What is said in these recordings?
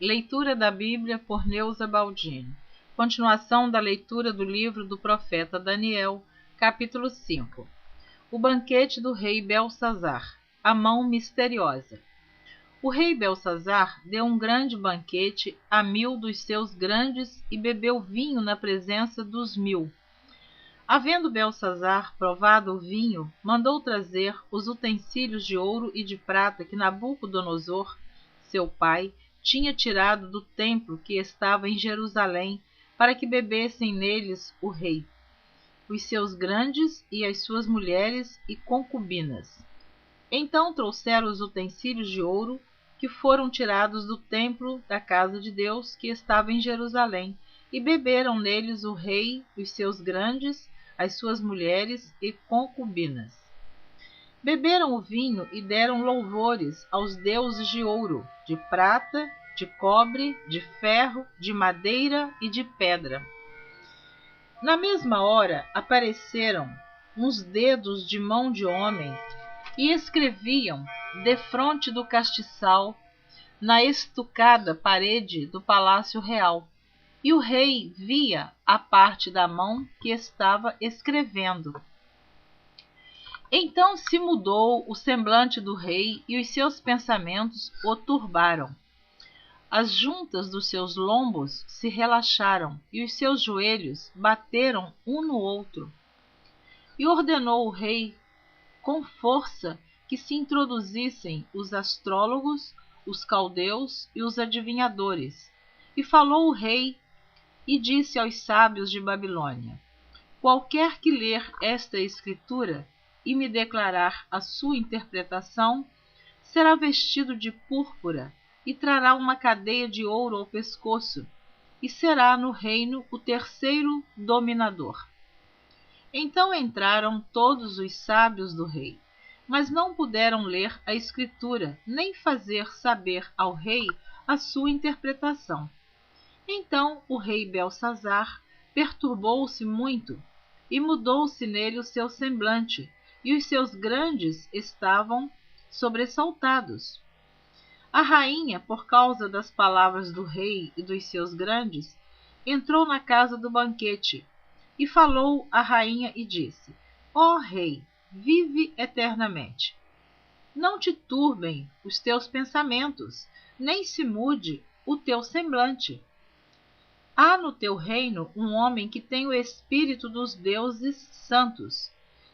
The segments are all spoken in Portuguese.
Leitura da Bíblia por Neuza Baldini. Continuação da leitura do livro do profeta Daniel, capítulo 5. O banquete do rei Belsazar, a mão misteriosa. O rei Belsazar deu um grande banquete a 1000 dos seus grandes e bebeu vinho na presença dos 1000. Havendo Belsazar provado o vinho, mandou trazer os utensílios de ouro e de prata que Nabucodonosor, seu pai, tinha tirado do templo que estava em Jerusalém, para que bebessem neles o rei, os seus grandes e as suas mulheres e concubinas. Então trouxeram os utensílios de ouro que foram tirados do templo da casa de Deus que estava em Jerusalém, e beberam neles o rei, os seus grandes, as suas mulheres e concubinas. Beberam o vinho e deram louvores aos deuses de ouro, de prata, de cobre, de ferro, de madeira e de pedra. Na mesma hora apareceram uns dedos de mão de homem e escreviam defronte do castiçal na estucada parede do palácio real. E o rei via a parte da mão que estava escrevendo. Então se mudou o semblante do rei e os seus pensamentos o turbaram. As juntas dos seus lombos se relaxaram e os seus joelhos bateram um no outro. E ordenou o rei com força que se introduzissem os astrólogos, os caldeus e os adivinhadores. E falou o rei e disse aos sábios de Babilônia: qualquer que ler esta escritura e me declarar a sua interpretação, será vestido de púrpura e trará uma cadeia de ouro ao pescoço, e será no reino o terceiro dominador. Então entraram todos os sábios do rei, mas não puderam ler a escritura, nem fazer saber ao rei a sua interpretação. Então o rei Belsazar perturbou-se muito, e mudou-se nele o seu semblante, e os seus grandes estavam sobressaltados. A rainha, por causa das palavras do rei e dos seus grandes, entrou na casa do banquete, e falou à rainha e disse: ó rei, vive eternamente. Não te turbem os teus pensamentos, nem se mude o teu semblante. Há no teu reino um homem que tem o espírito dos deuses santos,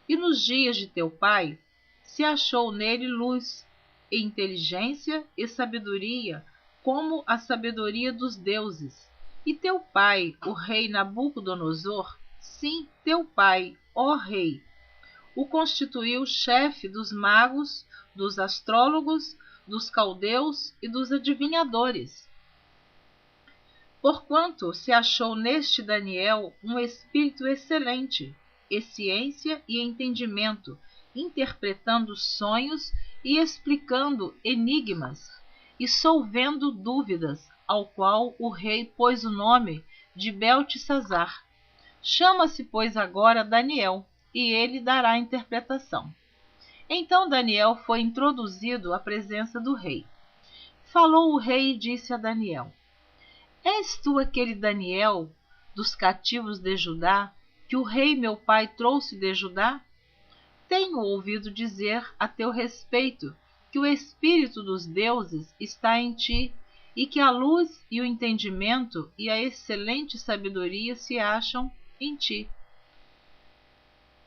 e nos dias de teu pai se achou nele luz, e inteligência e sabedoria, como a sabedoria dos deuses. E teu pai, o rei Nabucodonosor, sim, teu pai, ó rei, o constituiu chefe dos magos, dos astrólogos, dos caldeus e dos adivinhadores. Porquanto se achou neste Daniel um espírito excelente, e ciência e entendimento, interpretando sonhos e explicando enigmas, e solvendo dúvidas, ao qual o rei pôs o nome de Beltesazar. Chama-se, pois, agora Daniel, e ele dará a interpretação. Então Daniel foi introduzido à presença do rei. Falou o rei e disse a Daniel: és tu aquele Daniel dos cativos de Judá, que o rei meu pai trouxe de Judá? Tenho ouvido dizer a teu respeito que o espírito dos deuses está em ti, e que a luz e o entendimento e a excelente sabedoria se acham em ti.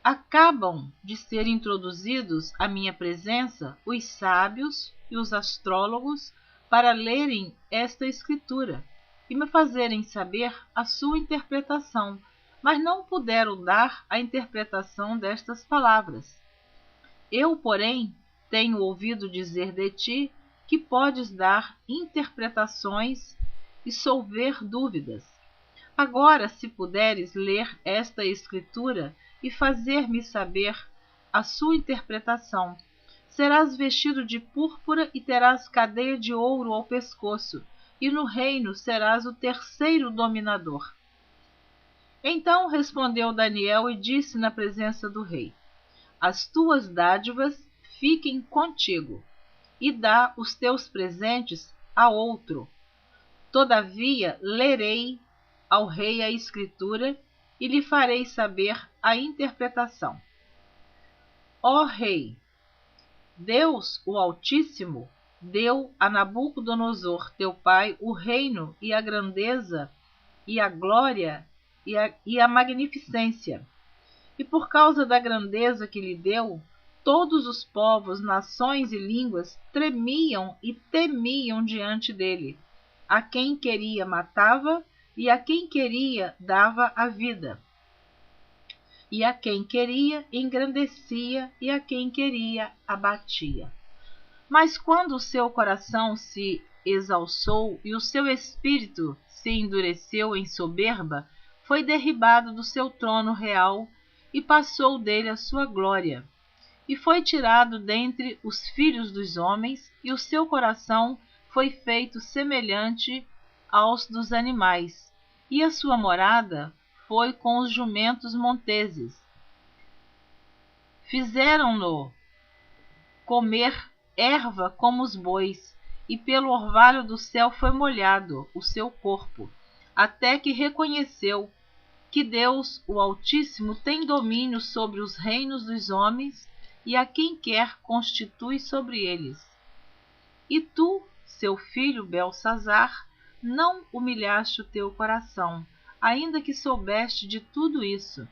Acabam de ser introduzidos à minha presença os sábios e os astrólogos para lerem esta escritura e me fazerem saber a sua interpretação, mas não puderam dar a interpretação destas palavras. Eu, porém, tenho ouvido dizer de ti que podes dar interpretações e solver dúvidas. Agora, se puderes ler esta escritura e fazer-me saber a sua interpretação, serás vestido de púrpura e terás cadeia de ouro ao pescoço, e no reino serás o terceiro dominador. Então respondeu Daniel e disse na presença do rei: as tuas dádivas fiquem contigo, e dá os teus presentes a outro. Todavia, lerei ao rei a escritura e lhe farei saber a interpretação. Ó rei, Deus, o Altíssimo, deu a Nabucodonosor, teu pai, o reino e a grandeza e a glória e a magnificência. E por causa da grandeza que lhe deu, todos os povos, nações e línguas tremiam e temiam diante dele. A quem queria matava, e a quem queria dava a vida. E a quem queria engrandecia, e a quem queria abatia. Mas quando o seu coração se exalçou e o seu espírito se endureceu em soberba, foi derribado do seu trono real e passou dele a sua glória. E foi tirado dentre os filhos dos homens, e o seu coração foi feito semelhante aos dos animais, e a sua morada foi com os jumentos monteses. Fizeram-no comer erva como os bois, e pelo orvalho do céu foi molhado o seu corpo, até que reconheceu que Deus, o Altíssimo, tem domínio sobre os reinos dos homens, e a quem quer constitui sobre eles. E tu, seu filho Belsazar, não humilhaste o teu coração, ainda que soubeste de tudo isso.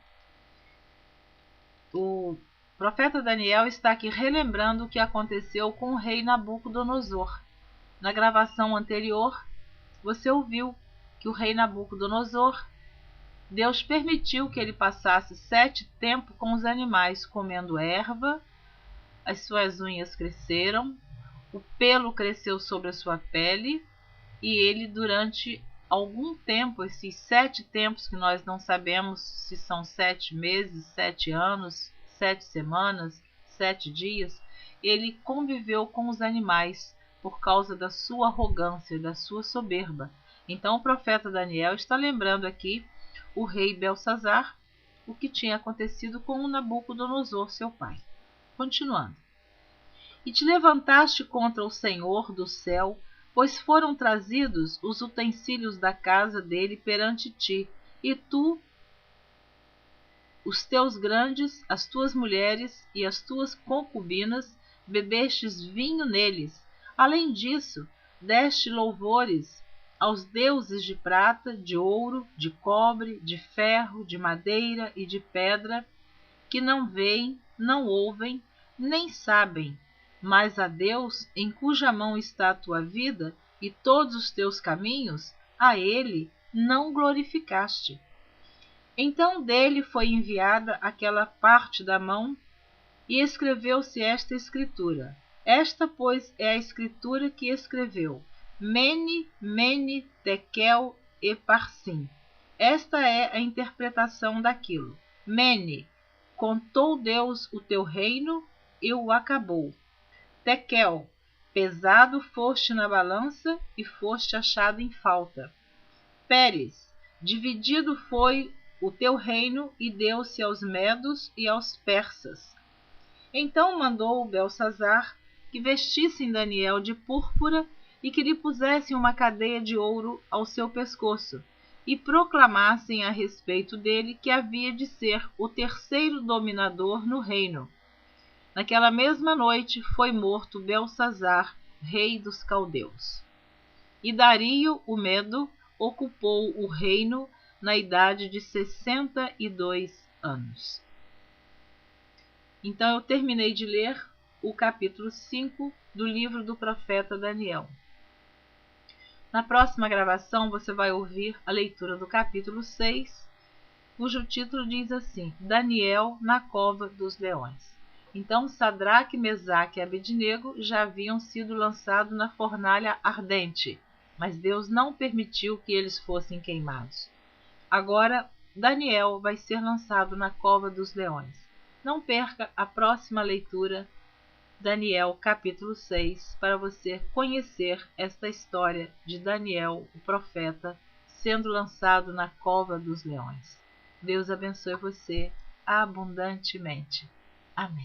O profeta Daniel está aqui relembrando o que aconteceu com o rei Nabucodonosor. Na gravação anterior, você ouviu que o rei Nabucodonosor, Deus permitiu que ele passasse 7 tempos com os animais, comendo erva, as suas unhas cresceram, o pelo cresceu sobre a sua pele, e ele, durante algum tempo, esses 7 tempos que nós não sabemos se são 7 meses, 7 anos, 7 semanas, 7 dias, ele conviveu com os animais por causa da sua arrogância, da sua soberba. Então o profeta Daniel está lembrando aqui o rei Belsazar, o que tinha acontecido com o Nabucodonosor, seu pai. Continuando. E te levantaste contra o Senhor do céu, pois foram trazidos os utensílios da casa dele perante ti, e tu, os teus grandes, as tuas mulheres e as tuas concubinas, bebestes vinho neles. Além disso, deste louvores aos deuses de prata, de ouro, de cobre, de ferro, de madeira e de pedra, que não veem, não ouvem, nem sabem, mas a Deus, em cuja mão está a tua vida e todos os teus caminhos, a ele não glorificaste. Então dele foi enviada aquela parte da mão, e escreveu-se esta escritura. Esta, pois, é a escritura que escreveu: Mene, Mene, Tekel e Parsim. Esta é a interpretação daquilo. Mene, contou Deus o teu reino e o acabou. Tekel, pesado foste na balança e foste achado em falta. Péres, dividido foi o teu reino e deu-se aos medos e aos persas. Então mandou Belsazar que vestissem Daniel de púrpura e que lhe pusessem uma cadeia de ouro ao seu pescoço, e proclamassem a respeito dele que havia de ser o terceiro dominador no reino. Naquela mesma noite foi morto Belsazar, rei dos caldeus. E Dario, o Medo, ocupou o reino na idade de 62 anos. Então eu terminei de ler o capítulo 5 do livro do profeta Daniel. Na próxima gravação você vai ouvir a leitura do capítulo 6, cujo título diz assim: Daniel na cova dos leões. Então Sadraque, Mesaque e Abednego já haviam sido lançados na fornalha ardente, mas Deus não permitiu que eles fossem queimados. Agora Daniel vai ser lançado na cova dos leões. Não perca a próxima leitura, Daniel capítulo 6, para você conhecer esta história de Daniel, o profeta, sendo lançado na cova dos leões. Deus abençoe você abundantemente. Amém.